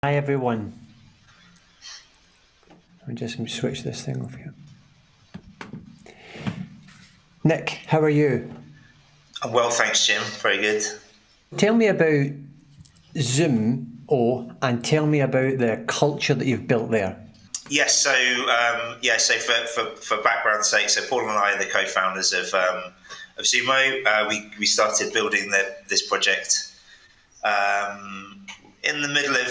Hi everyone. Let me just switch this thing off here. Nick, how are you? I'm well, thanks, Jim. Very good. Tell me about Zumo and tell me about the culture that you've built there. Yes, so for background's sake, so Paul and I are the co-founders of Zumo. We started building this project in the middle of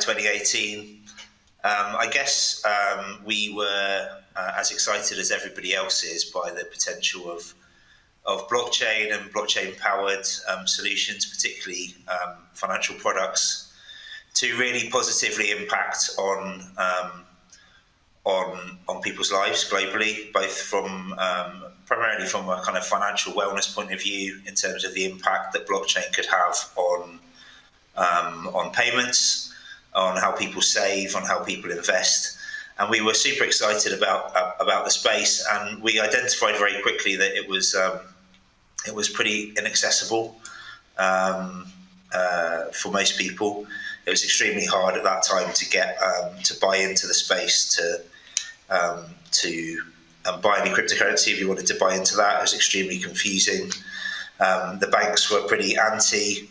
2018. I guess we were as excited as everybody else is by the potential of blockchain and blockchain-powered solutions, particularly financial products, to really positively impact on people's lives globally, both from primarily from a kind of financial wellness point of view, in terms of the impact that blockchain could have on payments, on how people save, on how people invest. And we were super excited about the space, and we identified very quickly that it was pretty inaccessible for most people. It was extremely hard at that time to get to buy into the space, to buy any cryptocurrency. If you wanted to buy into that, it was extremely confusing. The banks were pretty anti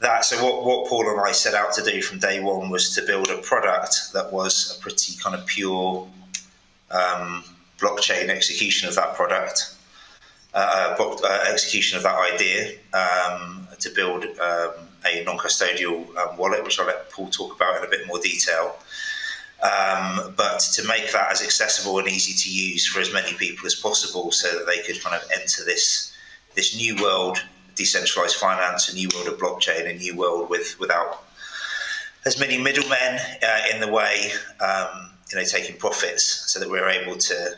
that. So what Paul and I set out to do from day one was to build a product that was a pretty kind of pure blockchain execution of that product, execution of that idea, to build a non-custodial wallet, which I'll let Paul talk about in a bit more detail. But to make that as accessible and easy to use for as many people as possible, so that they could kind of enter this new world, decentralized finance, a new world of blockchain, a new world without as many middlemen in the way, taking profits, so that we're able to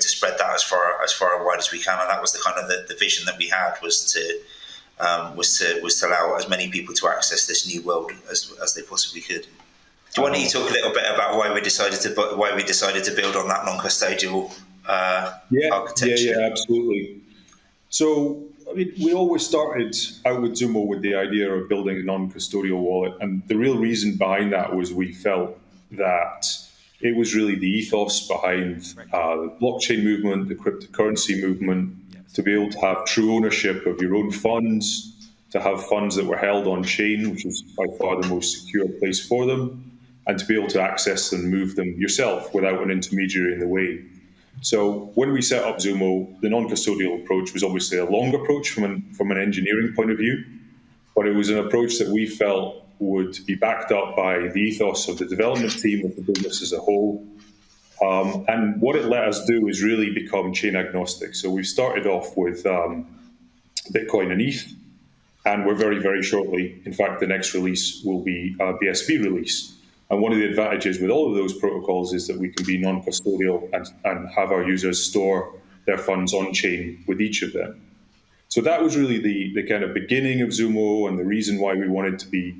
spread that as far and wide as we can. And that was the kind of the vision that we had, was to allow as many people to access this new world as they possibly could. Do you want to talk a little bit about why we decided to build on that non-custodial architecture? Yeah, absolutely. So, I mean, we always started out with Zumo with the idea of building a non-custodial wallet, and the real reason behind that was we felt that it was really the ethos behind the blockchain movement, the cryptocurrency movement, to be able to have true ownership of your own funds, to have funds that were held on chain, which is by far the most secure place for them, and to be able to access and move them yourself without an intermediary in the way. So when we set up Zumo, the non-custodial approach was obviously a long approach from an engineering point of view, but it was an approach that we felt would be backed up by the ethos of the development team, of the business as a whole. And what it let us do is really become chain agnostic. So we started off with Bitcoin and ETH, and we're very, very shortly, in fact, the next release will be a BSV release. And one of the advantages with all of those protocols is that we can be non-custodial and have our users store their funds on chain with each of them. So that was really the kind of beginning of Zumo, and the reason why we wanted to be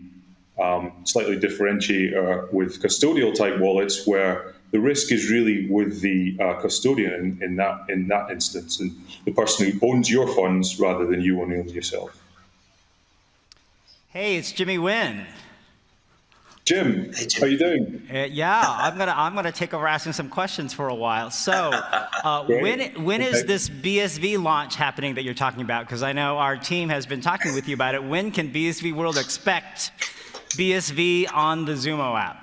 slightly differentiate with custodial type wallets, where the risk is really with the custodian in that instance, and the person who owns your funds rather than you owning them yourself. Hey, it's Jimmy Nguyen. Jim, how you doing? I'm gonna take over asking some questions for a while. So, when is this BSV launch happening that you're talking about? Because I know our team has been talking with you about it. When can BSV World expect BSV on the Zumo app?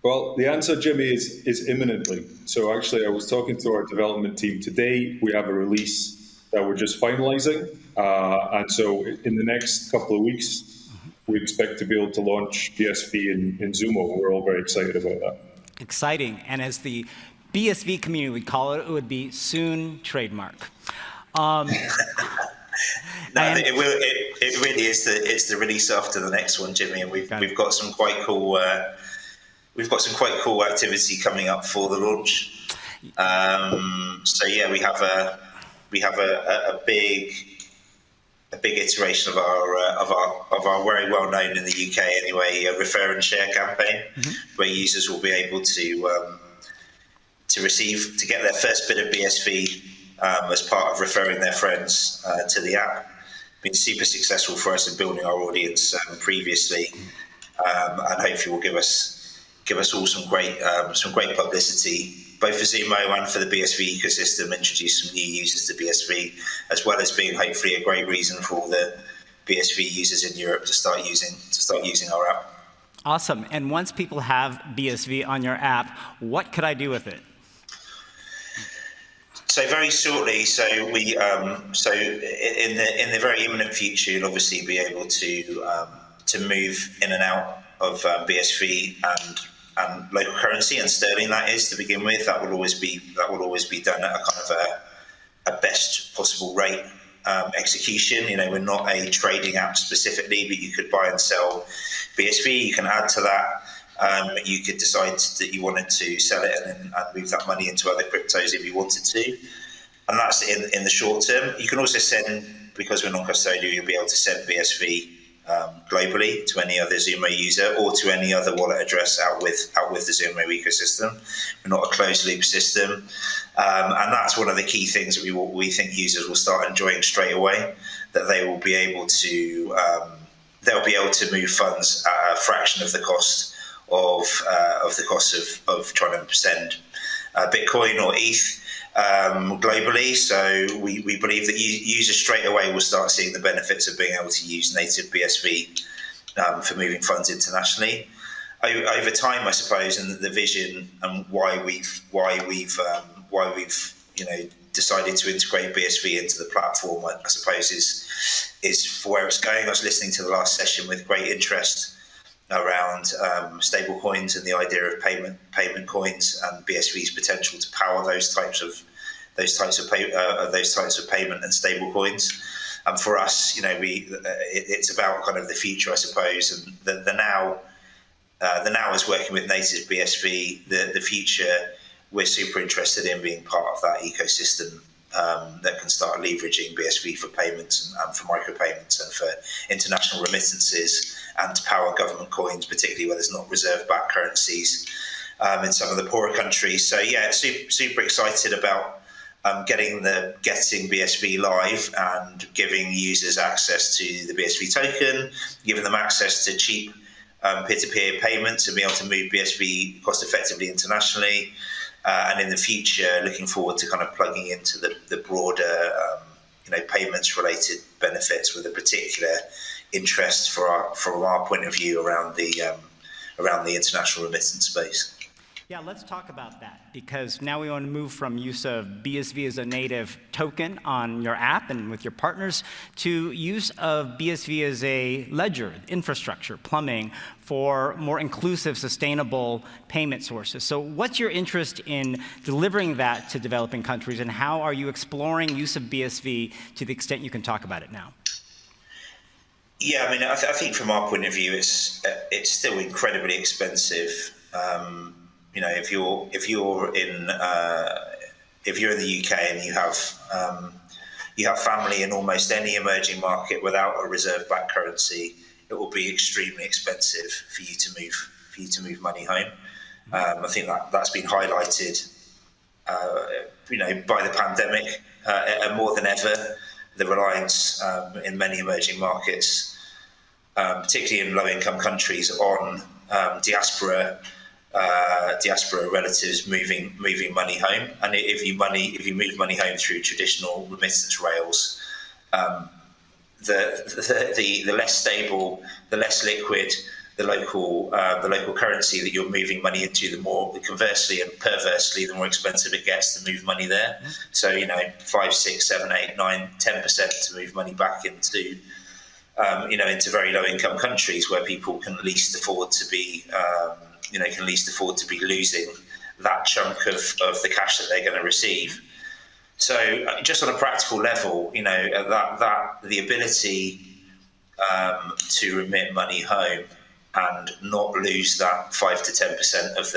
Well, the answer, Jimmy, is imminently. So actually, I was talking to our development team today. We have a release that we're just finalizing, and so in the next couple of weeks, we expect to be able to launch BSV in Zumo. We're all very excited about that. Exciting. And as the BSV community would call it, it would be soon trademark. It really is. It's the release after the next one, Jimmy, and we've got some quite cool activity coming up for the launch. So yeah, we have a big iteration of our very well known in the UK anyway, refer and share campaign, where users will be able to get their first bit of BSV as part of referring their friends to the app. Been super successful for us in building our audience previously, and hopefully will give us all some great publicity, both for Zumo and for the BSV ecosystem. Introduce some new users to BSV, as well as being hopefully a great reason for all the BSV users in Europe to start using our app. Awesome. And once people have BSV on your app, what could I do with it? So very shortly, we in the very imminent future, you'll obviously be able to move in and out of BSV and local currency and sterling. That is, to begin with, that will always be done at a kind of a best possible rate execution. You know, we're not a trading app specifically, but you could buy and sell BSV. You can add to that. You could decide that you wanted to sell it and move that money into other cryptos if you wanted to. And that's in the short term. You can also send, because we're non-custodial, you'll be able to send BSV globally to any other Zumo user or to any other wallet address out with the Zumo ecosystem. We're not a closed loop system. And that's one of the key things that we think users will start enjoying straight away, that they will be able to move funds at a fraction of the cost of trying to send Bitcoin or ETH globally. So we believe that users straight away will start seeing the benefits of being able to use native BSV for moving funds internationally. Over time, I suppose, and the vision and why we've decided to integrate BSV into the platform, I suppose, is for where it's going. I was listening to the last session with great interest around stable coins and the idea of payment coins and BSV's potential to power those types of payment and stable coins. And for us, it's about kind of the future, I suppose, and the now is working with native BSV. The future, we're super interested in being part of that ecosystem that can start leveraging BSV for payments and for micropayments and for international remittances and to power government coins, particularly where there's not reserve-backed currencies in some of the poorer countries. So yeah, super excited about getting BSV live and giving users access to the BSV token, giving them access to cheap peer-to-peer payments and be able to move BSV cost-effectively internationally. And in the future, looking forward to kind of plugging into the broader, payments-related benefits with a particular interest from our point of view around the international remittance space. Yeah, let's talk about that, because now we want to move from use of BSV as a native token on your app and with your partners to use of BSV as a ledger, infrastructure, plumbing for more inclusive, sustainable payment sources. So what's your interest in delivering that to developing countries, and how are you exploring use of BSV to the extent you can talk about it now? Yeah, I mean, I think from our point of view, it's still incredibly expensive. If you're in the UK and you have family in almost any emerging market without a reserve-backed currency, it will be extremely expensive for you to move money home. I think that's been highlighted, by the pandemic, and more than ever, the reliance in many emerging markets, particularly in low-income countries, on diaspora relatives moving money home. And if you move money home through traditional remittance rails, the less stable, the less liquid the local currency that you're moving money into, the more, conversely and perversely, the more expensive it gets to move money there. So 5, 6, 7, 8, 9, 10% to move money back into into very low income countries where people can least afford to be losing that chunk of the cash that they're going to receive. So just on a practical level, that the ability to remit money home and not lose that 5 to 10% of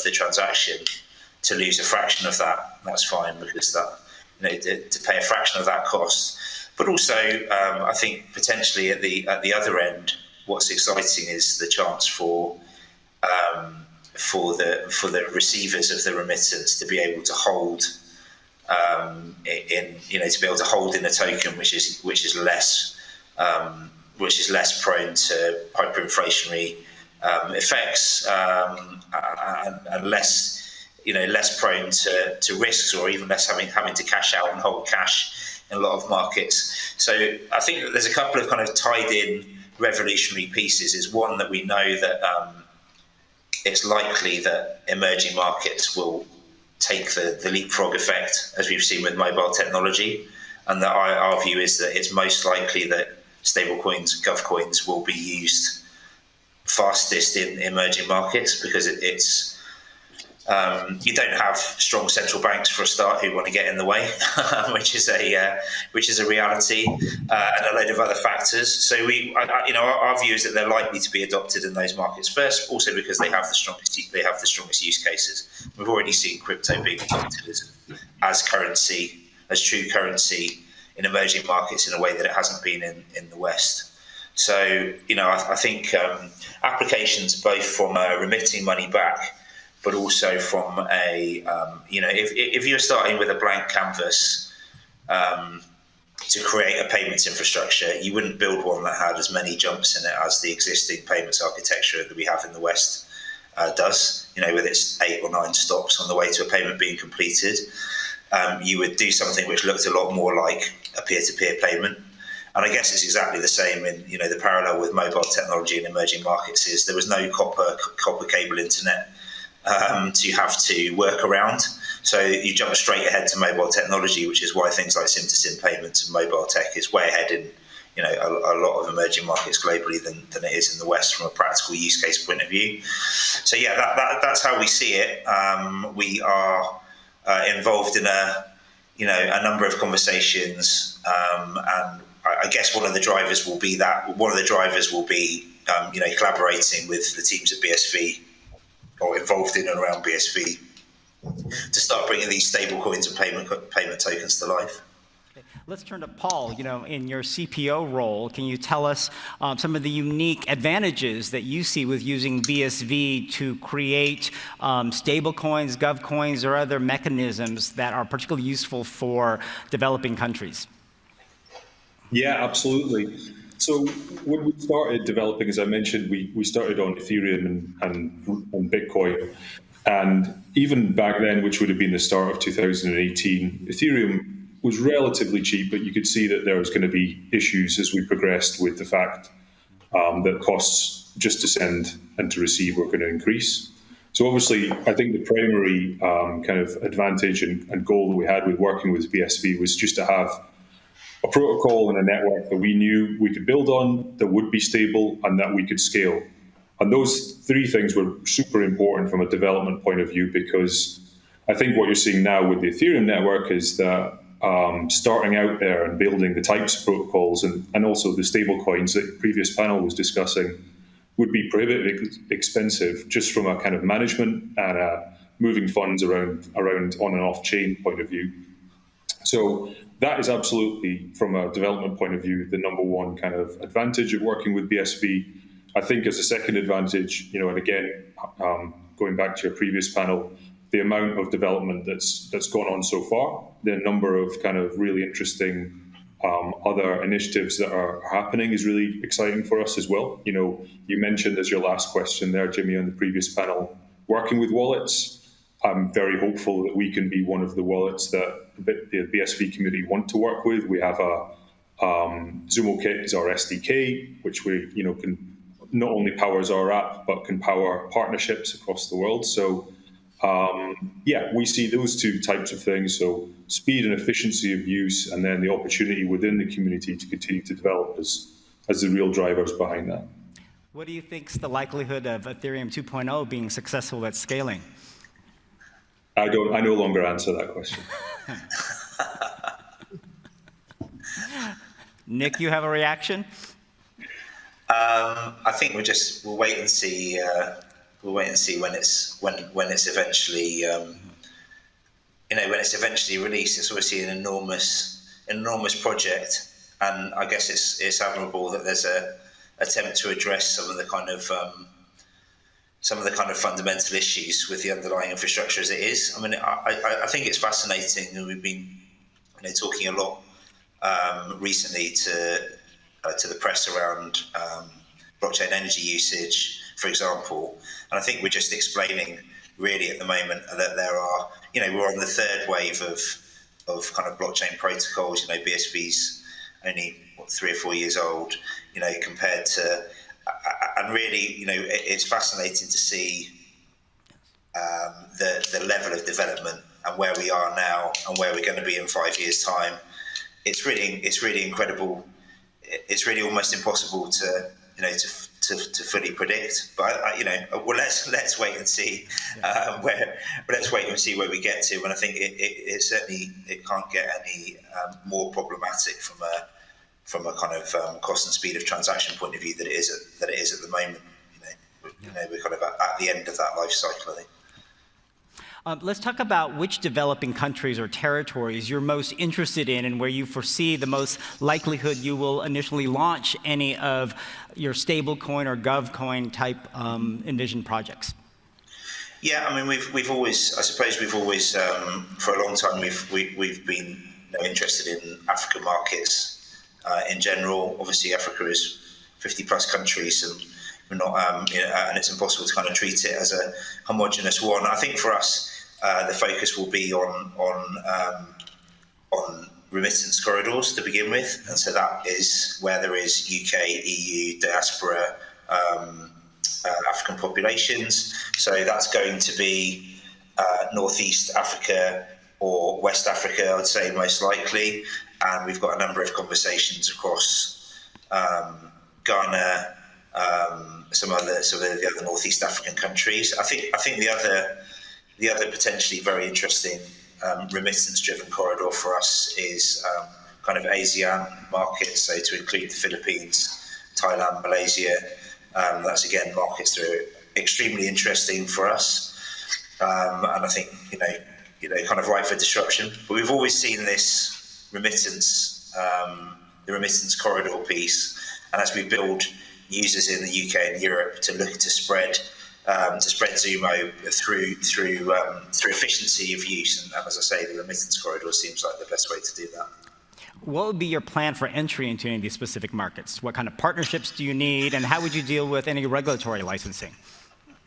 the transaction, to lose a fraction of that's fine, because that to pay a fraction of that cost. But also, I think potentially at the other end, what's exciting is the chance for the receivers of the remittance to be able to hold in a token which is less which is less prone to hyperinflationary effects and less prone to risks, or even less having to cash out and hold cash in a lot of markets. So I think that there's a couple of kind of tied in revolutionary pieces. Is one, that we know that it's likely that emerging markets will take the leapfrog effect, as we've seen with mobile technology, and that our view is that it's most likely that stablecoins and gov coins will be used fastest in emerging markets, because it's you don't have strong central banks for a start who want to get in the way, which is a reality, and a load of other factors. So our view is that they're likely to be adopted in those markets first, also because they have the strongest use cases. We've already seen crypto being adopted as currency, as true currency in emerging markets in a way that it hasn't been in the West. So I think applications both from remitting money back, but also from a, if you're starting with a blank canvas to create a payments infrastructure, you wouldn't build one that had as many jumps in it as the existing payments architecture that we have in the West does, with its 8 or 9 stops on the way to a payment being completed. You would do something which looked a lot more like a peer-to-peer payment. And I guess it's exactly the same in, the parallel with mobile technology in emerging markets is there was no copper cable internet to have to work around. So you jump straight ahead to mobile technology, which is why things like SIM-to-SIM payments and mobile tech is way ahead in a lot of emerging markets globally than it is in the West from a practical use case point of view. So yeah, that's how we see it. We are involved in a number of conversations, and I guess one of the drivers will be collaborating with the teams at BSV, or involved in and around BSV, to start bringing these stable coins and payment tokens to life. Let's turn to Paul. In your CPO role, can you tell us some of the unique advantages that you see with using BSV to create stable coins, gov coins, or other mechanisms that are particularly useful for developing countries? Yeah, absolutely. So when we started developing, as I mentioned, we started on Ethereum and Bitcoin. And even back then, which would have been the start of 2018, Ethereum was relatively cheap, but you could see that there was going to be issues as we progressed with the fact that costs just to send and to receive were going to increase. So obviously, I think the primary kind of advantage and goal that we had with working with BSV was just to have a protocol and a network that we knew we could build on, that would be stable, and that we could scale. And those 3 things were super important from a development point of view, because I think what you're seeing now with the Ethereum network is that starting out there and building the types of protocols and also the stable coins that the previous panel was discussing would be prohibitively expensive, just from a kind of management and moving funds around on and off chain point of view. So that is absolutely, from a development point of view, the number one kind of advantage of working with BSV. I think as a second advantage, and again, going back to your previous panel, the amount of development that's gone on so far, the number of kind of really interesting other initiatives that are happening is really exciting for us as well. You mentioned as your last question there, Jimmy, on the previous panel, working with wallets. I'm very hopeful that we can be one of the wallets that the BSV community want to work with. We have a Zumo Kit is our SDK, which we can not only powers our app, but can power partnerships across the world. So we see those 2 types of things. So speed and efficiency of use, and then the opportunity within the community to continue to develop as the real drivers behind that. What do you think is the likelihood of Ethereum 2.0 being successful at scaling? I no longer answer that question. Nick, you have a reaction? I think we'll wait and see. We'll wait and see when it's eventually when it's eventually released. It's obviously an enormous project, and I guess it's admirable that there's a attempt to address some of the kind of fundamental issues with the underlying infrastructure as it is. I mean, I think it's fascinating, and we've been talking a lot recently to to the press around blockchain energy usage, for example. And I think we're just explaining really at the moment that there are, we're on the third wave of kind of blockchain protocols. BSV's only 3 or 4 years old, compared to, and really, it's fascinating to see the level of development and where we are now and where we're going to be in 5 years' time. It's really incredible. It's really almost impossible to fully predict. But well, let's wait and see where we get to. And I think it certainly can't get any more problematic from a kind of cost and speed of transaction point of view that it is at the moment. We're kind of at the end of that life cycle, I think. Let's talk about which developing countries or territories you're most interested in and where you foresee the most likelihood you will initially launch any of your stablecoin or GovCoin type envisioned projects. Yeah, I mean, we've always, for a long time, we've been interested in African markets in general. Obviously, Africa is 50 plus countries, and we're not, and it's impossible to kind of treat it as a homogenous one. I think for us, the focus will be on remittance corridors to begin with, and so that is where there is UK, EU, diaspora, African populations. So that's going to be Northeast Africa or West Africa, I would say, most likely. And we've got a number of conversations across Ghana, some of the other Northeast African countries. I think the other potentially very interesting remittance-driven corridor for us is kind of ASEAN markets, so to include the Philippines, Thailand, Malaysia. That's again markets that are extremely interesting for us, and I think kind of ripe for disruption. But we've always seen this remittance, the remittance corridor piece, and as we build users in the UK and Europe to look to spread Zumo through efficiency of use, and as I say, the remittance corridor seems like the best way to do that. What would be your plan for entry into any of these specific markets? What kind of partnerships do you need, and how would you deal with any regulatory licensing?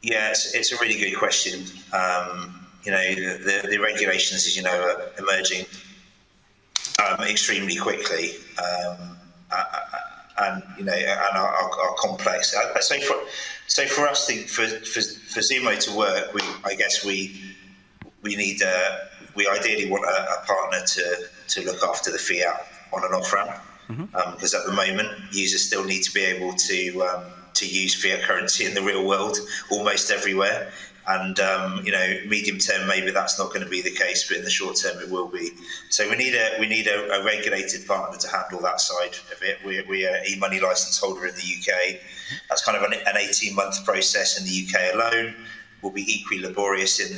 Yeah, it's a really good question. The regulations, as you know, are emerging extremely quickly, and are complex. So for us, for Zumo to work, we ideally want a partner to look after the fiat on and off ramp, because at the moment users still need to be able to use fiat currency in the real world almost everywhere. And medium term maybe that's not going to be the case, but in the short term it will be. So we need a regulated partner to handle that side of it. We are e-money license holder in the UK. That's kind of an 18-month process in the UK alone. Will be equally laborious in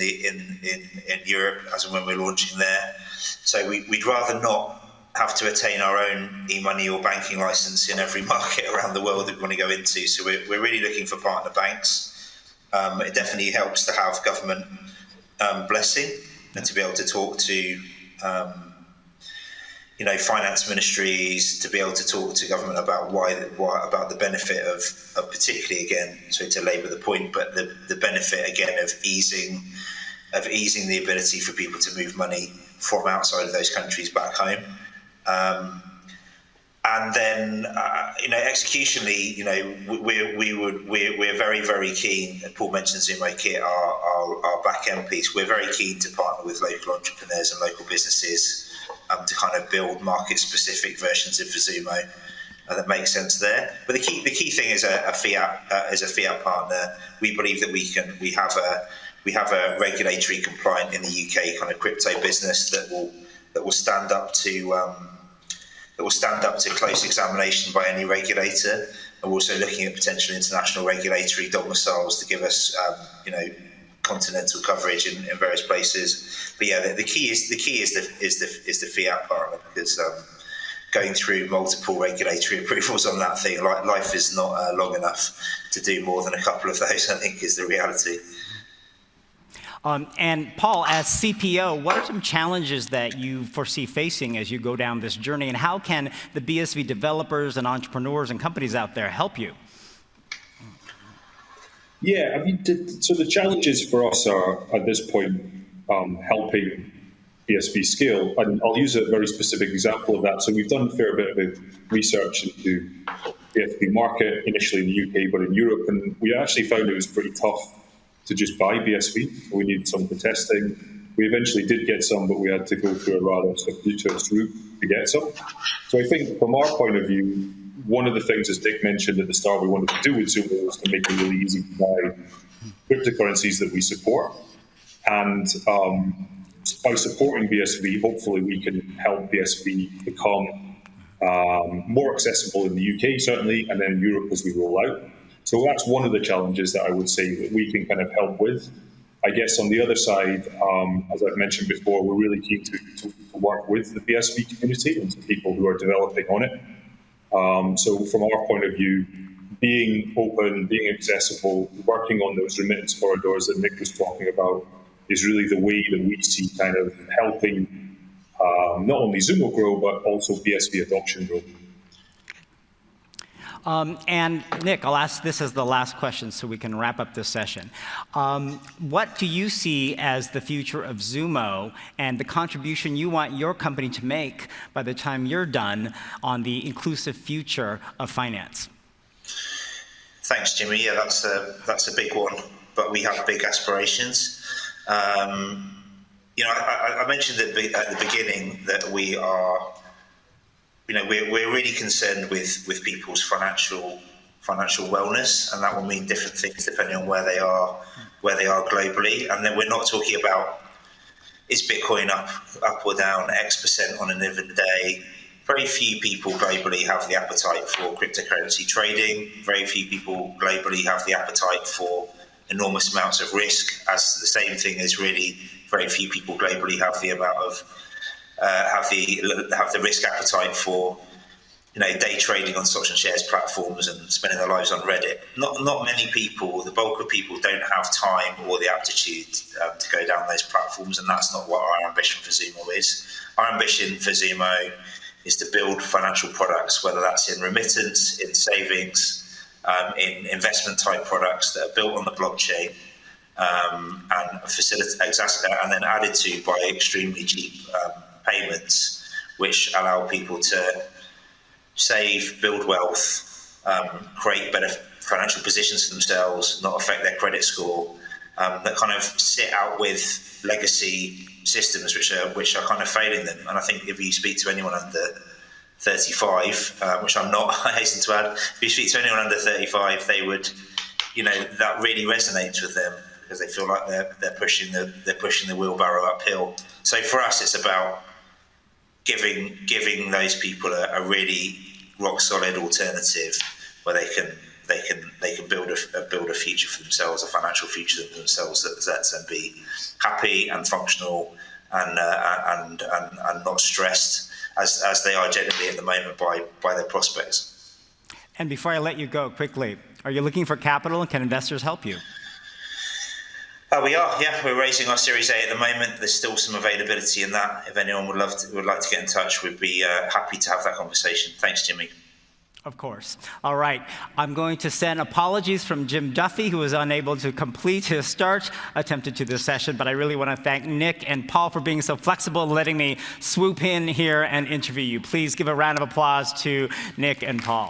Europe as and when we're launching there. So we'd rather not have to attain our own e-money or banking license in every market around the world that we want to go into. So we're really looking for partner banks. It definitely helps to have government blessing and to be able to talk to finance ministries, to be able to talk to government about about the benefit of particularly, again, so to labour the point, but the benefit again of easing the ability for people to move money from outside of those countries back home. And then, executionally, we're very, very keen. Paul mentioned Zumo Kit, our back end piece. We're very keen to partner with local entrepreneurs and local businesses to kind of build market-specific versions of Zumo that make sense there. But the key thing is a fiat partner. We believe that we have a regulatory compliant in the UK kind of crypto business that will stand up to close examination by any regulator. And we're also looking at potential international regulatory domiciles to give us, continental coverage in various places. But yeah, the key is the fiat partner, because going through multiple regulatory approvals on that thing, life is not long enough to do more than a couple of those, I think, is the reality. And Paul, as CPO, what are some challenges that you foresee facing as you go down this journey, and how can the BSV developers and entrepreneurs and companies out there help you? Yeah, I mean, so the challenges for us are, at this point, helping BSV scale. And I'll use a very specific example of that. So we've done a fair bit of research into BSV market, initially in the UK, but in Europe, and we actually found it was pretty tough to just buy BSV. We needed some for testing. We eventually did get some, but we had to go through a rather circuitous route to get some. So I think from our point of view, one of the things, as Dick mentioned at the start, we wanted to do with Zumo was to make it really easy to buy cryptocurrencies that we support. And by supporting BSV, hopefully we can help BSV become more accessible in the UK, certainly, and then in Europe as we roll out. So that's one of the challenges that I would say that we can kind of help with. I guess on the other side, as I've mentioned before, we're really keen to work with the BSV community and some people who are developing on it. So from our point of view, being open, being accessible, working on those remittance corridors that Nick was talking about is really the way that we see kind of helping not only Zumo grow, but also BSV adoption grow. And Nick, I'll ask this as the last question so we can wrap up this session. What do you see as the future of Zumo and the contribution you want your company to make by the time you're done on the inclusive future of finance? Thanks, Jimmy. Yeah, that's a big one, but we have big aspirations. I mentioned at the beginning that we are. We're really concerned with people's financial wellness, and that will mean different things depending on where they are globally. And then we're not talking about is Bitcoin up or down X% on a given day. Very few people globally have the appetite for cryptocurrency trading. Very few people globally have the appetite for enormous amounts of risk. As the same thing is really very few people globally have the amount of have the risk appetite for day trading on stocks and shares platforms and spending their lives on Reddit. Not many people, the bulk of people, don't have time or the aptitude to go down those platforms, and that's not what our ambition for Zumo is. Our ambition for Zumo is to build financial products, whether that's in remittance, in savings, in investment type products that are built on the blockchain and then added to by extremely cheap payments, which allow people to save, build wealth, create better financial positions for themselves, not affect their credit score, that kind of sit out with legacy systems which are kind of failing them. And I think if you speak to anyone under 35, which I'm not, I hasten to add, if you speak to anyone under 35, they would, that really resonates with them because they feel like they're pushing the wheelbarrow uphill. So for us, it's about giving those people a really rock solid alternative where they can build a future for themselves, a financial future for themselves that lets them be happy and functional and not stressed as they are generally at the moment by their prospects. And before I let you go quickly, are you looking for capital and can investors help you? We are, yeah. We're raising our Series A at the moment. There's still some availability in that. If anyone would like to get in touch, we'd be happy to have that conversation. Thanks, Jimmy. Of course. All right. I'm going to send apologies from Jim Duffy, who was unable to complete his start attempted to this session, but I really want to thank Nick and Paul for being so flexible and letting me swoop in here and interview you. Please give a round of applause to Nick and Paul.